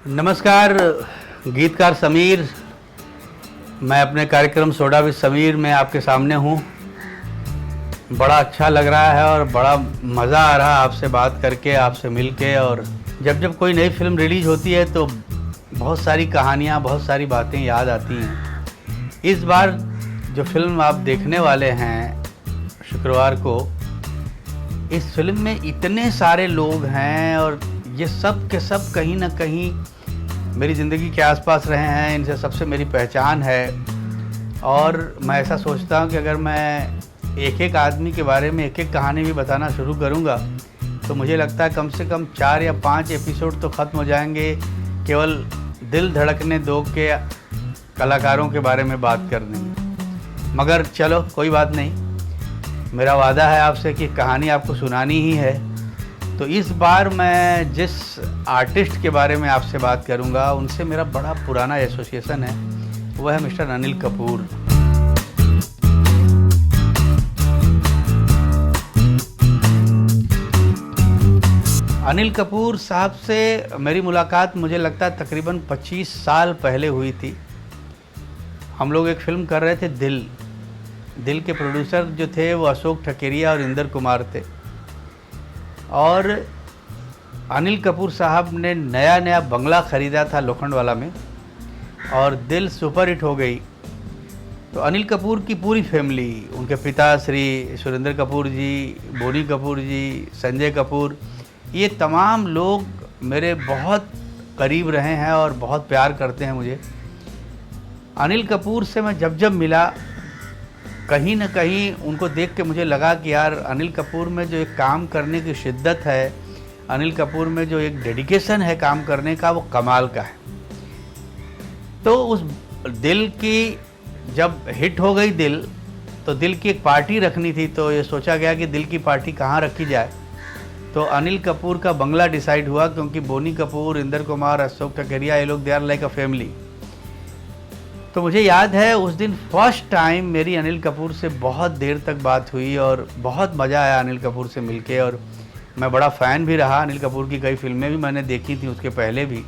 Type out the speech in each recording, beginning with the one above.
नमस्कार, गीतकार समीर। मैं अपने कार्यक्रम सोडा विद समीर में आपके सामने हूँ। बड़ा अच्छा लग रहा है और बड़ा मज़ा आ रहा है आपसे बात करके, आपसे मिल के। और जब कोई नई फिल्म रिलीज़ होती है तो बहुत सारी कहानियाँ, बहुत सारी बातें याद आती हैं। इस बार जो फिल्म आप देखने वाले हैं शुक्रवार को, इस फिल्म में इतने सारे लोग हैं और ये सब के सब कहीं ना कहीं मेरी ज़िंदगी के आसपास रहे हैं। इनसे सबसे मेरी पहचान है। और मैं ऐसा सोचता हूँ कि अगर मैं एक एक आदमी के बारे में एक एक कहानी भी बताना शुरू करूँगा तो मुझे लगता है कम से कम 4 या 5 एपिसोड तो ख़त्म हो जाएंगे केवल दिल धड़कने दो के कलाकारों के बारे में बात करने में। मगर चलो, कोई बात नहीं। मेरा वादा है आपसे कि कहानी आपको सुनानी ही है। तो इस बार मैं जिस आर्टिस्ट के बारे में आपसे बात करूंगा उनसे मेरा बड़ा पुराना एसोसिएशन है। वो है मिस्टर अनिल कपूर। अनिल कपूर साहब से मेरी मुलाकात मुझे लगता है तकरीबन 25 साल पहले हुई थी। हम लोग एक फ़िल्म कर रहे थे दिल के प्रोड्यूसर जो थे वो अशोक ठकेरिया और इंदर कुमार थे। और अनिल कपूर साहब ने नया बंगला ख़रीदा था लोखंडवाला में और दिल सुपर हिट हो गई। तो अनिल कपूर की पूरी फैमिली, उनके पिता श्री सुरेंद्र कपूर जी, बोनी कपूर जी, संजय कपूर, ये तमाम लोग मेरे बहुत करीब रहे हैं और बहुत प्यार करते हैं मुझे। अनिल कपूर से मैं जब मिला, कहीं ना कहीं उनको देख के मुझे लगा कि यार अनिल कपूर में जो एक काम करने की शिद्दत है, अनिल कपूर में जो एक डेडिकेशन है काम करने का, वो कमाल का है। तो उस दिल की जब हिट हो गई तो दिल की एक पार्टी रखनी थी। तो ये सोचा गया कि दिल की पार्टी कहाँ रखी जाए। तो अनिल कपूर का बंगला डिसाइड हुआ, क्योंकि बोनी कपूर, इंदर कुमार, अशोक ठकेरिया, ये लोग they are like a family. तो मुझे याद है उस दिन फर्स्ट टाइम मेरी अनिल कपूर से बहुत देर तक बात हुई और बहुत मज़ा आया अनिल कपूर से मिलके। और मैं बड़ा फ़ैन भी रहा। अनिल कपूर की कई फिल्में भी मैंने देखी थी उसके पहले भी।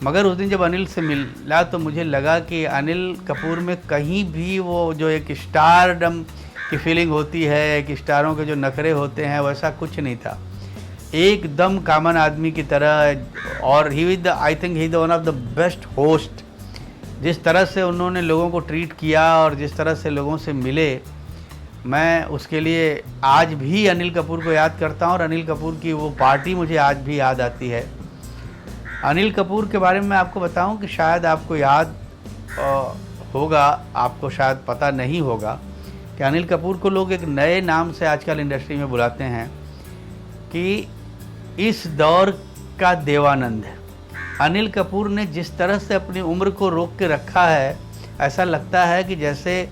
मगर उस दिन जब अनिल से मिला तो मुझे लगा कि अनिल कपूर में कहीं भी वो जो एक स्टारडम की फीलिंग होती है, एक स्टारों के जो नखरे होते हैं, वैसा कुछ नहीं था। एकदम कॉमन आदमी की तरह। और I think he one of the best host. जिस तरह से उन्होंने लोगों को ट्रीट किया और जिस तरह से लोगों से मिले, मैं उसके लिए आज भी अनिल कपूर को याद करता हूँ। और अनिल कपूर की वो पार्टी मुझे आज भी याद आती है। अनिल कपूर के बारे में मैं आपको बताऊं कि शायद आपको याद होगा, आपको शायद पता नहीं होगा कि अनिल कपूर को लोग एक नए नाम से आजकल इंडस्ट्री में बुलाते हैं कि इस दौर का देवानंद। अनिल कपूर ने जिस तरह से अपनी उम्र को रोक के रखा है, ऐसा लगता है कि जैसे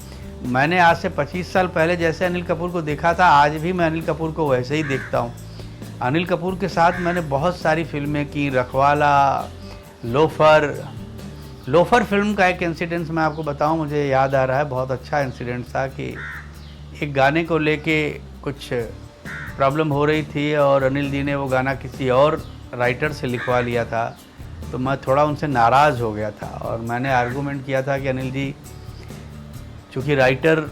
मैंने आज से 25 साल पहले जैसे अनिल कपूर को देखा था, आज भी मैं अनिल कपूर को वैसे ही देखता हूँ। अनिल कपूर के साथ मैंने बहुत सारी फिल्में की। रखवाला, लोफर फिल्म का एक इंसिडेंस मैं आपको बताऊं, मुझे याद आ रहा है। बहुत अच्छा इंसिडेंट था कि एक गाने को लेके कुछ प्रॉब्लम हो रही थी और अनिल जी ने वो गाना किसी और राइटर से लिखवा लिया था। तो मैं थोड़ा उनसे नाराज़ हो गया था और मैंने आर्गूमेंट किया था कि अनिल जी, चूँकि राइटर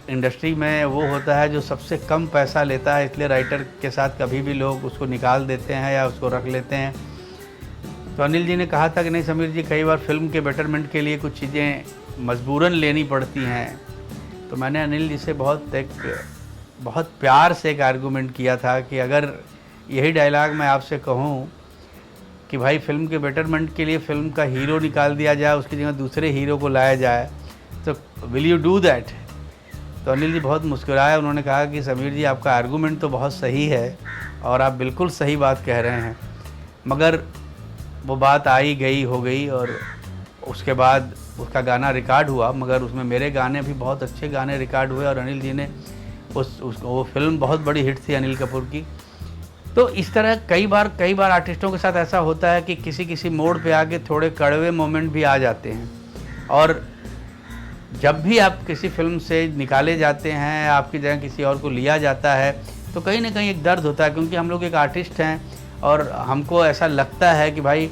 इंडस्ट्री में वो होता है जो सबसे कम पैसा लेता है, इसलिए राइटर के साथ कभी भी लोग उसको निकाल देते हैं या उसको रख लेते हैं। तो अनिल जी ने कहा था कि नहीं समीर जी, कई बार फिल्म के बेटरमेंट के लिए कुछ चीज़ें मजबूरन लेनी पड़ती हैं। तो मैंने अनिल जी से बहुत प्यार से एक आर्गूमेंट किया था कि अगर यही डायलॉग मैं आपसे कहूँ कि भाई फिल्म के बेटरमेंट के लिए फिल्म का हीरो निकाल दिया जाए, उसकी जगह दूसरे हीरो को लाया जाए, तो विल यू डू दैट? तो अनिल जी बहुत मुस्कुराए। उन्होंने कहा कि समीर जी, आपका आर्गूमेंट तो बहुत सही है और आप बिल्कुल सही बात कह रहे हैं, मगर वो बात आई गई हो गई। और उसके बाद उसका गाना रिकॉर्ड हुआ, मगर उसमें मेरे गाने भी बहुत अच्छे गाने रिकॉर्ड हुए और अनिल जी ने वो फिल्म बहुत बड़ी हिट थी अनिल कपूर की। तो इस तरह कई बार आर्टिस्टों के साथ ऐसा होता है कि किसी मोड़ पे आके थोड़े कड़वे मोमेंट भी आ जाते हैं। और जब भी आप किसी फिल्म से निकाले जाते हैं, आपकी जगह किसी और को लिया जाता है, तो कहीं ना कहीं एक दर्द होता है, क्योंकि हम लोग एक आर्टिस्ट हैं और हमको ऐसा लगता है कि भाई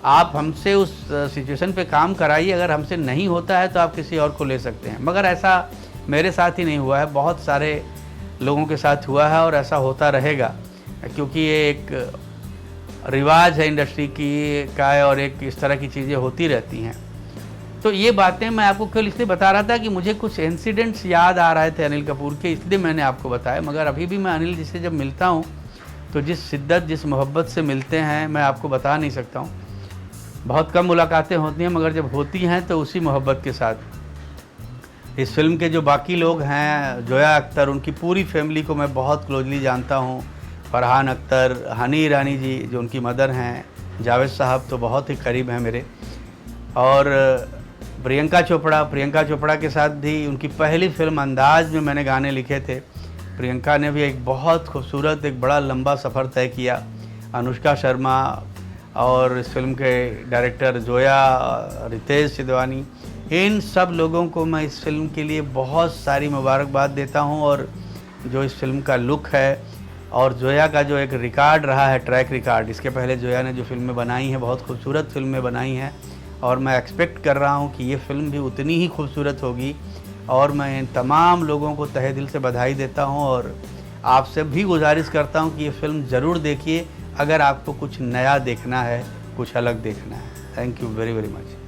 आप हमसे उस सिचुएशन पे काम कराइए, अगर हमसे नहीं होता है तो आप किसी और को ले सकते हैं। मगर ऐसा मेरे साथ ही नहीं हुआ है, बहुत सारे लोगों के साथ हुआ है और ऐसा होता रहेगा, क्योंकि ये एक रिवाज है इंडस्ट्री की का है और एक इस तरह की चीज़ें होती रहती हैं। तो ये बातें मैं आपको कल इसलिए बता रहा था कि मुझे कुछ इंसिडेंट्स याद आ रहे थे अनिल कपूर के, इसलिए मैंने आपको बताया। मगर अभी भी मैं अनिल जी से जब मिलता हूँ तो जिस शिद्दत, जिस मोहब्बत से मिलते हैं, मैं आपको बता नहीं सकता हूँ। बहुत कम मुलाकातें होती हैं, मगर जब होती हैं तो उसी मोहब्बत के साथ। इस फिल्म के जो बाकी लोग हैं, जोया अख्तर, उनकी पूरी फैमिली को मैं बहुत क्लोजली जानता हूँ। फरहान अख्तर, हनी ईरानी जी जो उनकी मदर हैं, जावेद साहब तो बहुत ही करीब हैं मेरे, और प्रियंका चोपड़ा के साथ भी उनकी पहली फिल्म अंदाज में मैंने गाने लिखे थे। प्रियंका ने भी एक बहुत खूबसूरत, एक बड़ा लंबा सफ़र तय किया। अनुष्का शर्मा और इस फिल्म के डायरेक्टर जोया, रितेश सिद्धवानी, इन सब लोगों को मैं इस फिल्म के लिए बहुत सारी मुबारकबाद देता हूं। और जो इस फिल्म का लुक है और जोया का जो एक रिकॉर्ड रहा है, ट्रैक रिकॉर्ड, इसके पहले जोया ने जो फिल्में बनाई हैं, बहुत खूबसूरत फिल्में बनाई हैं, और मैं एक्सपेक्ट कर रहा हूं कि ये फ़िल्म भी उतनी ही खूबसूरत होगी। और मैं इन तमाम लोगों को तहे दिल से बधाई देता हूं और आपसे भी गुजारिश करता हूं कि ये फ़िल्म ज़रूर देखिए, अगर आपको कुछ नया देखना है, कुछ अलग देखना है। Thank you very very much.